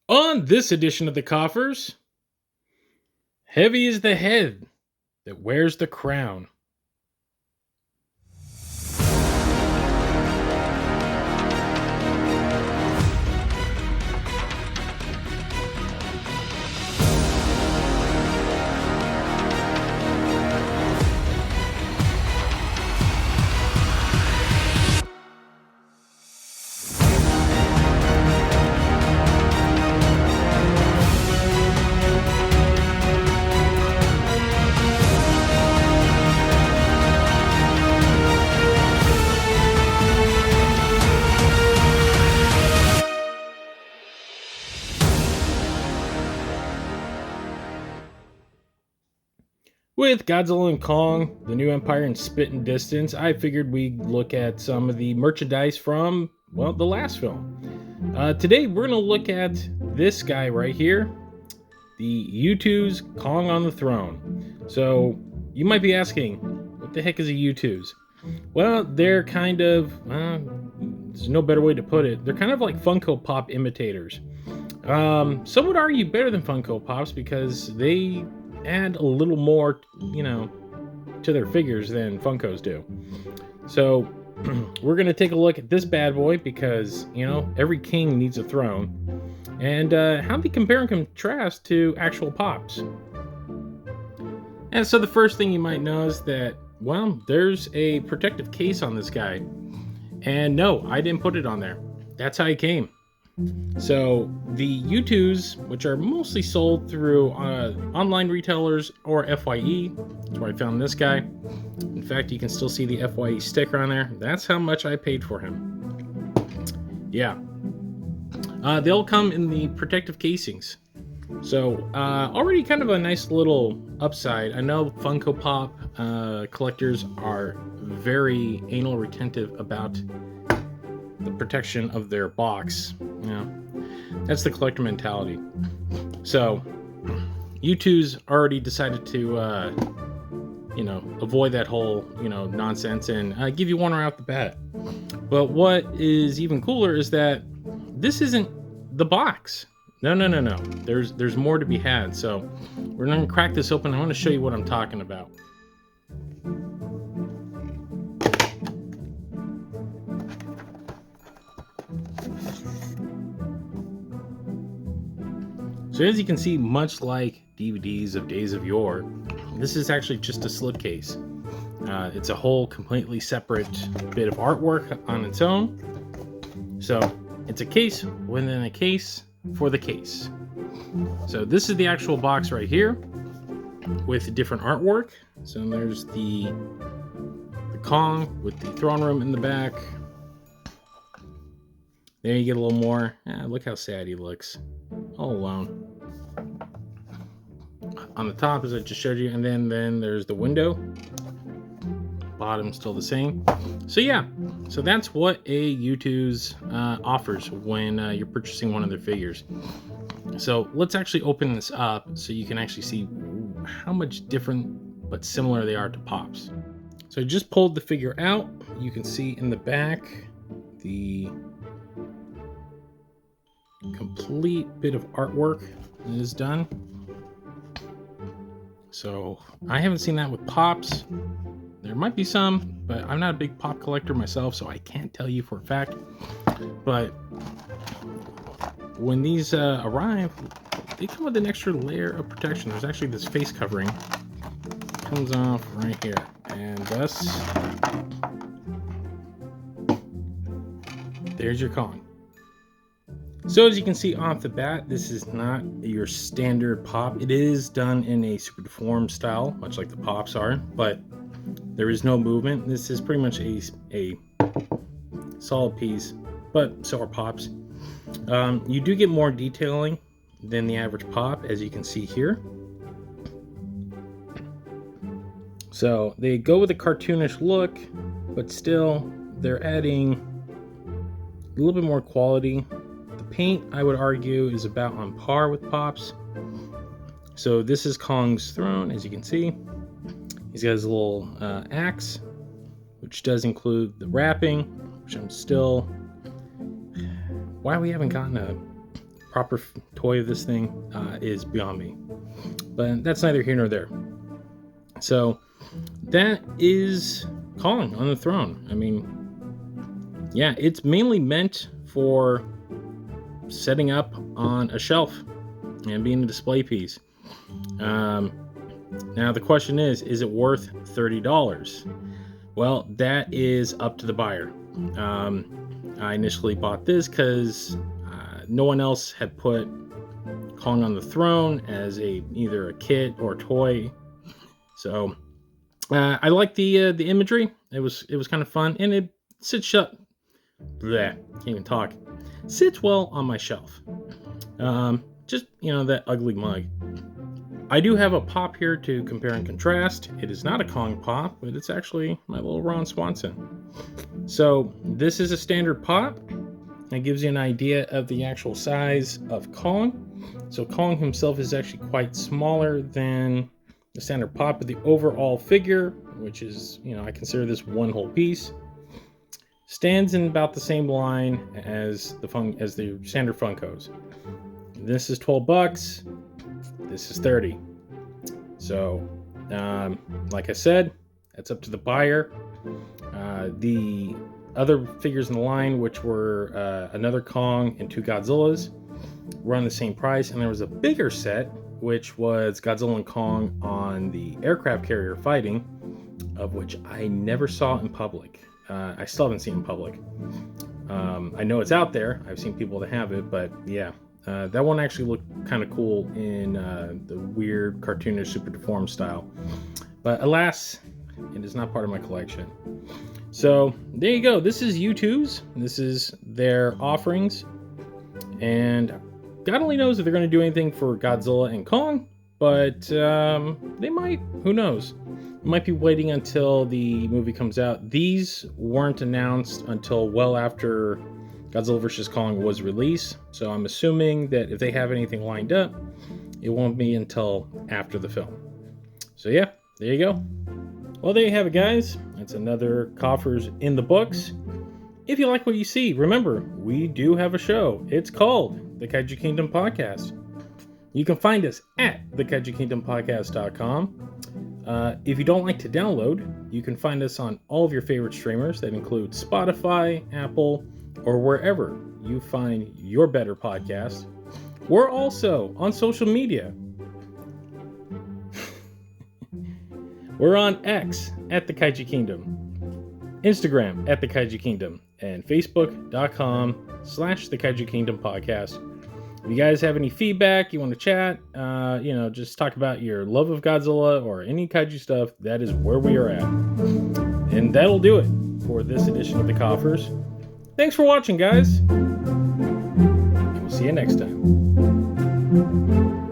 On this edition of the Coffers, heavy is the head that wears the crown. With Godzilla and Kong, the new empire, and Spittin' Distance, I figured we'd look at some of the merchandise from, well, the last film. Today, we're going to look at this guy right here, the Youtooz Kong on the Throne. So, you might be asking, what the heck is a Youtooz? Well, they're kind of, there's no better way to put it, they're kind of like Funko Pop imitators. Some would argue better than Funko Pops because they add a little more, to their figures than Funkos do. So we're going to take a look at this bad boy because, every king needs a throne. And how they compare and contrast to actual Pops. And so the first thing you might know is that, well, there's a protective case on this guy. And no, I didn't put it on there. That's how he came. So the Youtooz, which are mostly sold through online retailers or FYE, that's where I found this guy. In fact, you can still see the FYE sticker on there. That's how much I paid for him. Yeah. They'll come in the protective casings. So already kind of a nice little upside. I know Funko Pop collectors are very anal retentive about the protection of their box. That's the collector mentality. So Youtooz already decided to avoid that whole nonsense and give you one right off the bat. But what is even cooler is that this isn't the box. No. There's more to be had. So we're gonna crack this open. I want to show you what I'm talking about. So as you can see, much like DVDs of days of yore, this is actually just a slipcase. It's a whole completely separate bit of artwork on its own. So it's a case within a case for the case. So this is the actual box right here with different artwork. So there's the Kong with the throne room in the back. There you get a little more. Look how sad he looks. All alone. On the top, as I just showed you, and then there's the window. Bottom still the same. So yeah, so that's what a Youtooz offers when you're purchasing one of their figures. So let's actually open this up so you can actually see how much different but similar they are to Pops. So I just pulled the figure out. You can see in the back the complete bit of artwork is done. So I haven't seen that with Pops. There might be some, but I'm not a big Pop collector myself, so I can't tell you for a fact. But when these arrive, they come with an extra layer of protection. There's actually this face covering. Comes off right here, and thus there's your Kong. So as you can see off the bat, this is not your standard Pop. It is done in a super deformed style, much like the Pops are, but there is no movement. This is pretty much a solid piece, but so are Pops. You do get more detailing than the average Pop, as you can see here. So they go with a cartoonish look, but still they're adding a little bit more quality. Paint, I would argue, is about on par with Pops. So this is Kong's throne, as you can see. He's got his little axe, which does include the wrapping, which I'm still... Why we haven't gotten a proper toy of this thing is beyond me. But that's neither here nor there. So that is Kong on the Throne. I mean, yeah, it's mainly meant for setting up on a shelf and being a display piece. Now the question is it worth $30? Well, that is up to the buyer. I initially bought this because no one else had put Kong on the Throne as either a kit or toy. So I like the imagery. It was kind of fun, and it sits shut. Bleh, can't even talk. Sits well on my shelf. Just that ugly mug. I do have a pop here to compare and contrast. It is not a Kong pop, but it's actually my little Ron Swanson. So this is a standard pop. It gives you an idea of the actual size of Kong. So Kong himself is actually quite smaller than the standard pop, but the overall figure, which is, I consider this one whole piece, stands in about the same line as the standard Funkos. This is $12. This is $30. So, like I said, that's up to the buyer. The other figures in the line, which were another Kong and 2 Godzillas, were on the same price. And there was a bigger set, which was Godzilla and Kong on the aircraft carrier fighting, of which I never saw in public. I still haven't seen in public. I know it's out there. I've seen people that have it, but yeah. That one actually looked kind of cool in the weird cartoonish super deformed style. But alas, it is not part of my collection. So there you go. This is Youtooz. This is their offerings. And God only knows if they're going to do anything for Godzilla and Kong. But they might. Who knows? Might be waiting until the movie comes out. These weren't announced until well after Godzilla vs. Kong was released, so I'm assuming that if they have anything lined up, it won't be until after the film. So yeah, there you go. Well, there you have it, guys. That's another Koffers in the books. If you like what you see, remember, we do have a show. It's called The Kaiju Kingdom Podcast. You can find us at thekaijukingdompodcast.com. If you don't like to download, you can find us on all of your favorite streamers. That include Spotify, Apple, or wherever you find your better podcast. We're also on social media. We're on X at The Kaiju Kingdom, Instagram at The Kaiju Kingdom, and Facebook.com/The Kaiju Kingdom Podcast. If you guys have any feedback, you want to chat, just talk about your love of Godzilla or any kaiju stuff, that is where we are at. And that'll do it for this edition of the Koffers. Thanks for watching, guys. We'll see you next time.